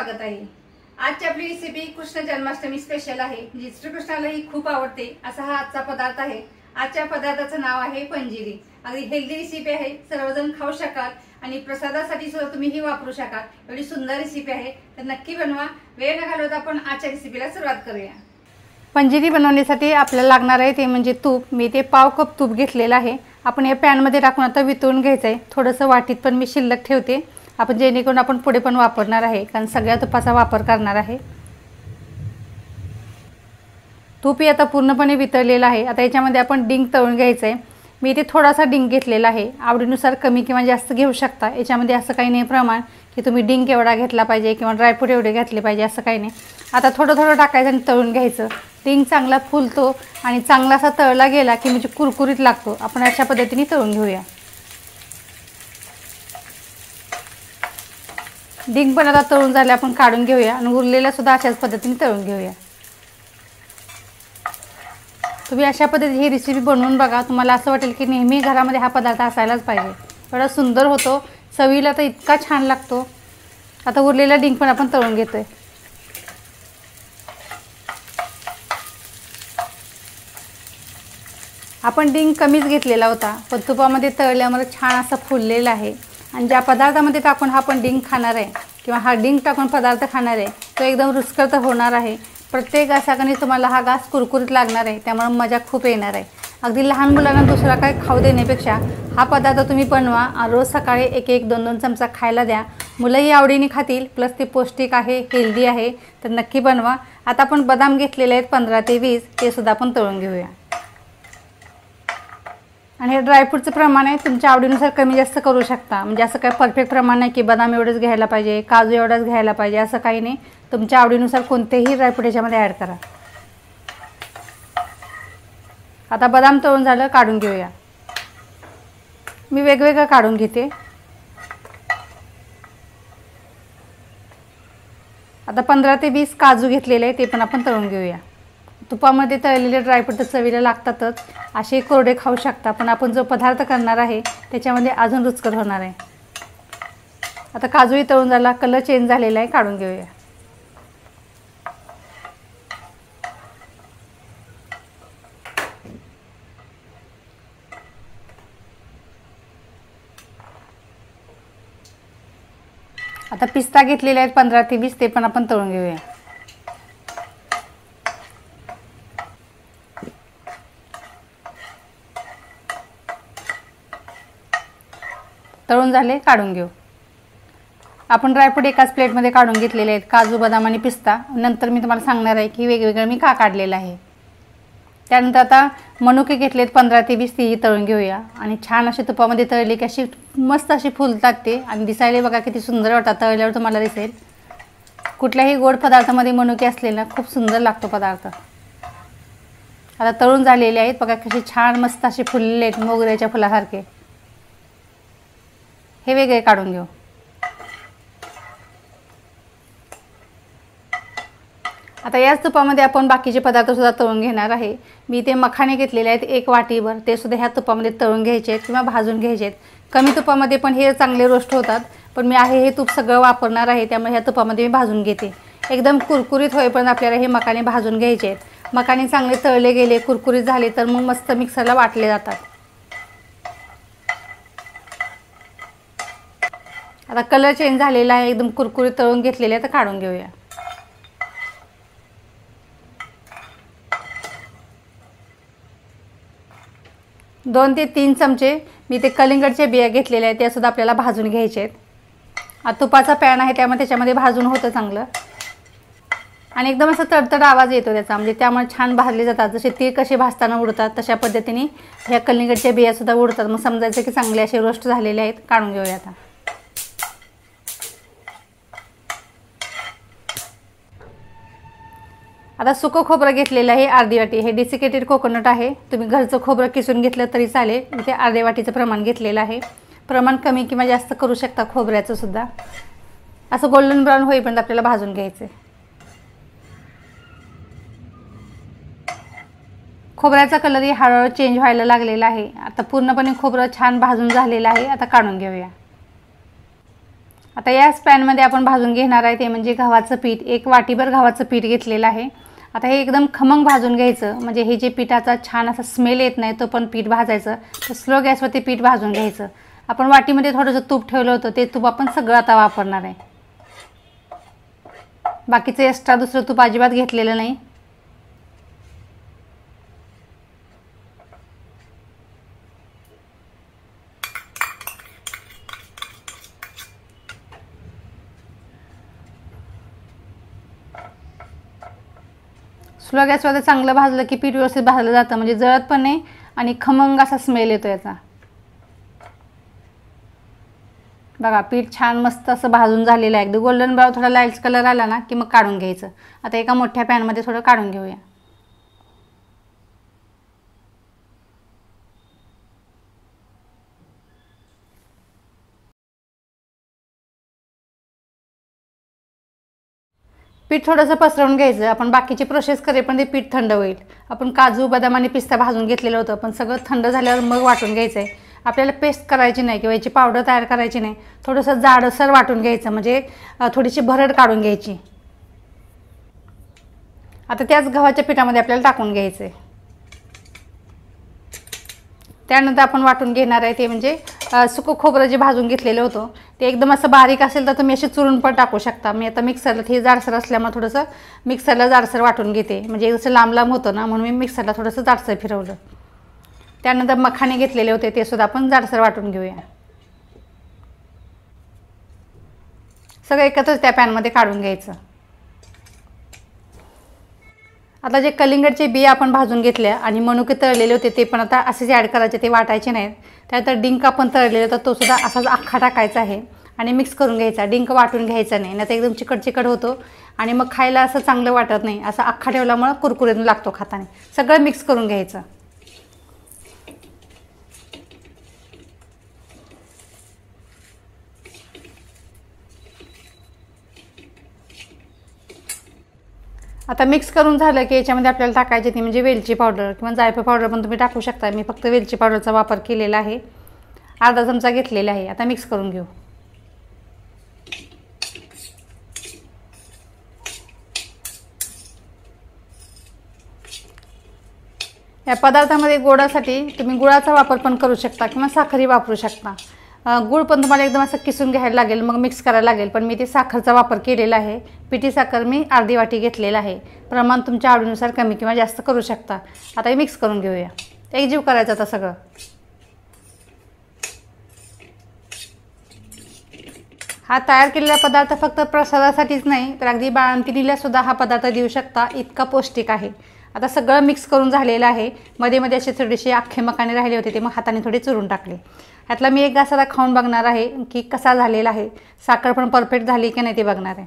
स्वागत आहे। आजची आपली रेसिपी कृष्ण जन्माष्टमी स्पेशल आहे, जी श्रीकृष्णाला ही खूप आवडते असा हा आजचा पदार्थ आहे। आजच्या पदार्थाचं नाव आहे पंजिरी। अगदी हेल्दी रेसिपी आहे, सर्वजण खाऊ शकाल आणि प्रसादासाठी सुद्धा तुम्ही ही वापरू शकाल। एवढी सुंदर रेसिपी आहे, तर नक्की बनवा। वेळ न घालवता आपण आजच्या रेसिपीला सुरुवात करूया। पंजिरी बनवण्यासाठी आपल्याला लागणार आहे ते म्हणजे तूप। मी ते पाव कप तूप घेतलेलं आहे। आपण या पॅन मध्ये टाकून आता वितळून घ्यायचं आहे। थोडंसं वाटीत पण मी शिल्लक ठेवते, आपण जेणेकरून आपण पुढे पण वापरणार आहे, कारण सगळ्या तुपाचा वापर करणार आहे। तूप आता पूर्णपणे वितळलेलं आहे। आता याच्यामध्ये आपण डिंक तळून घ्यायचं आहे। मी इथे थोडासा डिंक घेतलेला आहे, आवडीनुसार कमी किंवा जास्त घेऊ शकता। याच्यामध्ये असं काही नाही प्रमाण की तुम्ही डिंक एवढा घेतला पाहिजे किंवा ड्रायफ्रूट एवढे घेतले पाहिजे, असं काही नाही। आता थोडं थोडं टाकायचं आणि तळून घ्यायचं। डिंक चांगला फुलतो आणि चांगला असा तळला गेला की म्हणजे कुरकुरीत लागतो। आपण अशा पद्धतीने तळून घेऊया। डिंक पण आता तळून झाले, आपण काढून घेऊया आणि उरलेला सुद्धा अशाच पद्धतीने तळून घेऊया। तुम्ही अशा पद्धतीने ही रेसिपी बनवून बघा, तुम्हाला असं वाटेल की नेहमी घरामध्ये हा पदार्थ असायलाच पाहिजे। एवढा सुंदर होतो, चवीला तर इतका छान लागतो। आता उरलेला डिंक पण आपण तळून घेतोय। आपण डिंक कमीच घेतलेला होता, पण तुपामध्ये तळल्यामुळे छान असा फुललेला आहे। आणि ज्या पदार्थामध्ये टाकून हा आपण डिंक खाणार आहे किंवा हा डिंक टाकून पदार्थ खाणार आहे तो एकदम रुचकर होणार आहे। प्रत्येक घासाकणी तुम्हाला हा घास कुरकुरीत लागणार आहे, त्यामुळे मजा खूप येणार आहे। अगदी लहान मुलांना दुसरा काही खाऊ देण्यापेक्षा हा पदार्थ तुम्ही बनवा आणि रोज सकाळी एक एक दोन दोन चमचा खायला द्या। मुलंही आवडीने खातील, प्लस ते पौष्टिक आहे, हेल्दी आहे, तर नक्की बनवा। आता आपण बदाम घेतलेले आहेत 15 ते 20, ते सुद्धा आपण तळून घेऊया। आणि हे ड्रायफ्रूटचं प्रमाण आहे तुमच्या आवडीनुसार कमी जास्त करू शकता। म्हणजे असं काही परफेक्ट प्रमाण नाही की बदाम एवढंच घ्यायला पाहिजे, काजू एवढंच घ्यायला पाहिजे, असं काही नाही। तुमच्या आवडीनुसार कोणतेही ड्रायफ्रूट याच्यामध्ये ॲड करा। आता बदाम तळून झालं, काढून घेऊया। मी वेगवेगळं काढून घेते। आता 15 ते 20 काजू घेतलेले आहे, ते पण आपण तळून घेऊया। तुपामध्ये तळलेले ड्रायफ्रूट चवीला लागतातच, असे कोरडे खाऊ शकता, पण आपण जो पदार्थ करणार आहे त्याच्यामध्ये अजून रुचकर होणार आहे। आता काजूही तळून झाला, कलर चेंज झालेला आहे, काढून घेऊया। आता पिस्ता घेतलेले आहेत 15 ते 20, ते पण आपण तळून घेऊया। तळून झाले, काढून घेऊ। आपण ड्रायफ्रूट एकाच प्लेटमध्ये काढून घेतलेले आहेत, काजू, बदाम आणि पिस्ता। नंतर मी तुम्हाला सांगणार आहे की वेगवेगळं मी का काढलेलं आहे। त्यानंतर आता मनुके घेतलेत 15 ते 20, तेही तळून घेऊया। आणि छान असे तुपामध्ये तळले की अशी मस्त अशी फुलतात ते, आणि दिसायला बघा किती सुंदर वाटतात। तळल्यावर तुम्हाला दिसेल कुठल्याही गोड पदार्थामध्ये मनुके असलेला खूप सुंदर लागतो पदार्थ। आता तळून झालेले आहेत, बघा कशी छान मस्त असे फुललेले आहेत, मोगऱ्याच्या फुलासारखे। हे वेगळे काढून घेऊ। आता याच तुपामध्ये आपण बाकीचे पदार्थ सुद्धा तळून घेणार आहे। मी ते मखाणे घेतलेले आहेत 1 वाटीभर, ते सुद्धा ह्या तुपामध्ये तळून घ्यायचे आहेत किंवा भाजून घ्यायचे आहेत। कमी तुपामध्ये पण हे चांगले रोस्ट होतात, पण मी हे तूप सगळं वापरणार आहे, त्यामुळे ह्या तुपामध्ये मी भाजून घेते। एकदम कुरकुरीत होईपर्यंत आपल्याला हे मखाणे भाजून घ्यायचे आहेत। मखाणे चांगले तळले गेले, कुरकुरीत झाले तर मग मस्त मिक्सरला वाटले जातात। आता कलर चेंज झालेला आहे, एकदम कुरकुरीत तळून घेतलेले आहे, तर काढून घेऊया। दोन ते 3 चमचे मी ते कलिंगडचे बिया घेतलेले आहेत, ते सुद्धा आपल्याला भाजून घ्यायचे आहेत। तुपाचा पॅन आहे त्यामुळे त्याच्यामध्ये भाजून होतं चांगलं, आणि एकदम असं तडतड आवाज येतो त्याचा, म्हणजे त्यामुळे छान भाजले जातात। जसे तीळ कसे भाजताना उडतात तशा पद्धतीने ह्या कलिंगडच्या बिया सुद्धा उडतात, मग समजायचं की चांगले असे रोस्ट झालेले आहेत। काढून घेऊया आता। आता सुकं खोबरं घेतलेलं आहे अर्धी वाटी, हे डेसिकेटेड कोकोनट आहे। तुम्ही घरचं खोबरं किसून घेतलं तरी चालेल, इथे अर्ध्या वाटीचं प्रमाण घेतलेलं आहे। प्रमाण कमी किंवा जास्त करू शकता खोबऱ्याचं सुद्धा। असं गोल्डन ब्राऊन होईपर्यंत आपल्याला भाजून घ्यायचं आहे। खोबऱ्याचा कलरही हळूहळू चेंज व्हायला लागलेला आहे। आता पूर्णपणे खोबरं छान भाजून झालेलं आहे, आता काढून घेऊया। आता याच पॅनमध्ये आपण भाजून घेणार आहे ते म्हणजे गव्हाचं पीठ. 1 वाटीभर गव्हाचं पीठ घेतलेलं आहे. आता हे एकदम खमंग भाजून घ्यायचं, म्हणजे हे जे पिठाचा छान असा स्मेल येत नाही तो पण पीठ भाजायचं. तर स्लो गॅसवरती पीठ भाजून घ्यायचं. आपण वाटीमध्ये थोडंसं तूप ठेवलं होतं ते तूप आपण सगळं आता वापरणार आहे. बाकीचं एक्स्ट्रा दुसरं तूप अजिबात घेतलेलं नाही. स्लो गॅसवर चांगलं भाजलं की पीठ व्यवस्थित भाजलं जातं, म्हणजे जळत पण नाही आणि खमंग असा स्मेल येतो याचा. बघा पीठ छान मस्त असं भाजून झालेलं आहे. अगदी गोल्डन ब्राऊन थोडा लाईट कलर आला ना की मग काढून घ्यायचं. आता एका मोठ्या पॅनमध्ये थोडं काढून घेऊया. पीठ थोडंसं पसरवून घ्यायचं. आपण बाकीची प्रोसेस करे पण ते पीठ थंड होईल. आपण काजू बदाम आणि पिस्ता भाजून घेतलेलं होतं, पण सगळं थंड झाल्यावर मग वाटून घ्यायचं आहे. आपल्याला पेस्ट करायची नाही किंवा याची पावडर तयार करायची नाही. थोडंसं जाडसर वाटून घ्यायचं, म्हणजे थोडीशी भरड काढून घ्यायची. आता त्याच गव्हाच्या पिठामध्ये आपल्याला टाकून घ्यायचं आहे. त्यानंतर आपण वाटून घेणार आहे ते म्हणजे सुकं खोबरं जे भाजून घेतलेलं होतं ते एकदम असं बारीक असेल तर तुम्ही असे चुरून पण टाकू शकता. मी आता मिक्सरला हे जाडसर असल्यामुळे थोडंसं मिक्सरला जाडसर वाटून घेते, म्हणजे जसं लांब लांब होतं ना म्हणून मी मिक्सरला थोडंसं जाडसर फिरवलं. त्यानंतर मखाने घेतलेले होते ते सुद्धा आपण जाडसर वाटून घेऊया. सगळं एकत्रच त्या पॅनमध्ये काढून घ्यायचं. आता जे कलिंगडचे बिया आपण भाजून घेतल्या आणि मनुके तळलेले होते ते पण आता असेच ॲड करायचे, ते वाटायचे नाहीत. त्यानंतर डिंक आपण तळलेलं तर तो सुद्धा असाच अख्खा टाकायचा आहे आणि मिक्स करून घ्यायचा. डिंक वाटून घ्यायचा नाही, नाहीतर एकदम चिकट चिकट होतो आणि मग खायला असं चांगलं वाटत नाही. असं अख्खा ठेवल्यामुळं कुरकुरीत लागतो खाताना. सगळं मिक्स करून घ्यायचं. आता मिक्स करून झालं की याच्यामध्ये आपल्याला टाकायची ती म्हणजे वेलची पावडर किंवा जायफळ पावडर पण तुम्ही टाकू शकता. मी फक्त वेलची पावडरचा वापर केलेला आहे. अर्धा चमचा घेतलेला आहे. आता मिक्स करून घेऊ. या पदार्थामध्ये गोडासाठी तुम्ही गुळाचा वापर पण करू शकता किंवा साखरही वापरू शकता. गुळ पण तुम्हाला एकदम असं किसून घ्यायला लागेल, मग मिक्स करायला लागेल. पण मी ते साखरचा वापर केलेला आहे. पिठी साखर मी अर्धी वाटी घेतलेला आहे. प्रमाण तुमच्या आवडीनुसार कमी किंवा जास्त करू शकता. आता हे मिक्स करून घेऊया. एकजीव करायचं आता सगळं. हा तयार केलेला पदार्थ फक्त प्रसादासाठीच नाही तर अगदी बाळंतिणीला सुद्धा हा पदार्थ देऊ शकता, इतका पौष्टिक आहे. आता सगळं मिक्स करून झालेलं आहे. मध्ये मध्ये असे थोडेसे अख्खे मखाने राहिले होते ते मग हाताने थोडे चुरून टाकले. ह्यातला मी एक घास आता खाऊन बघणार आहे की कसा झालेला आहे. साखर पण परफेक्ट झाली की नाही ते बघणार आहे.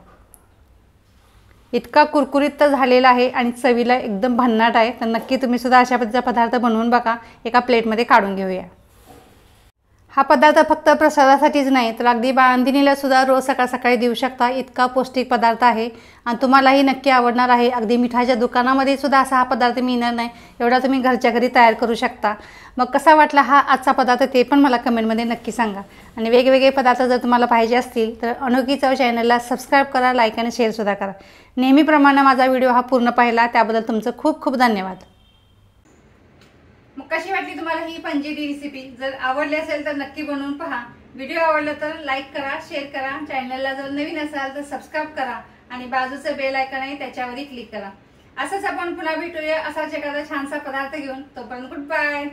इतका कुरकुरीत तर झालेला आहे आणि चवीला एकदम भन्नाट आहे. तर नक्की तुम्ही सुद्धा अशा पद्धतीचा पदार्थ बनवून बघा. एका प्लेटमध्ये काढून घेऊया. हा पदार्थ फक्त प्रसादासाठीच नाही तर अगदी बाळंतिणीला सुद्धा रोज सकाळ सकाळी देऊ शकता, इतका पौष्टिक पदार्थ आहे आणि तुम्हालाही नक्की आवडणार आहे. अगदी मिठाच्या दुकानामध्ये सुद्धा असा हा पदार्थ मिळणार नाही, एवढा तुम्ही घरच्या घरी तयार करू शकता. मग कसा वाटला हा आजचा पदार्थ ते पण मला कमेंटमध्ये नक्की सांगा. आणि वेगवेगळे पदार्थ जर तुम्हाला पाहिजे असतील तर अनोखी चव चॅनलला सबस्क्राईब करा, लाईक आणि शेअरसुद्धा करा. नेहमीप्रमाणे माझा व्हिडिओ हा पूर्ण पाहिला त्याबद्दल तुमचं खूप खूप धन्यवाद. मग कशी वाटली तुम्हाला ही पंजेरी रेसिपी? जर आवडली असेल तर नक्की बनवून पहा. व्हिडिओ आवडला तर लाईक करा, शेअर करा. चॅनलला जर नवीन असाल तर सबस्क्राईब करा आणि बाजूचं बेल आयकॉन आहे त्याच्यावरही क्लिक करा. असंच आपण पुन्हा भेटूया असाच एखादा छानसा पदार्थ घेऊन. तोपर्यंत गुड बाय.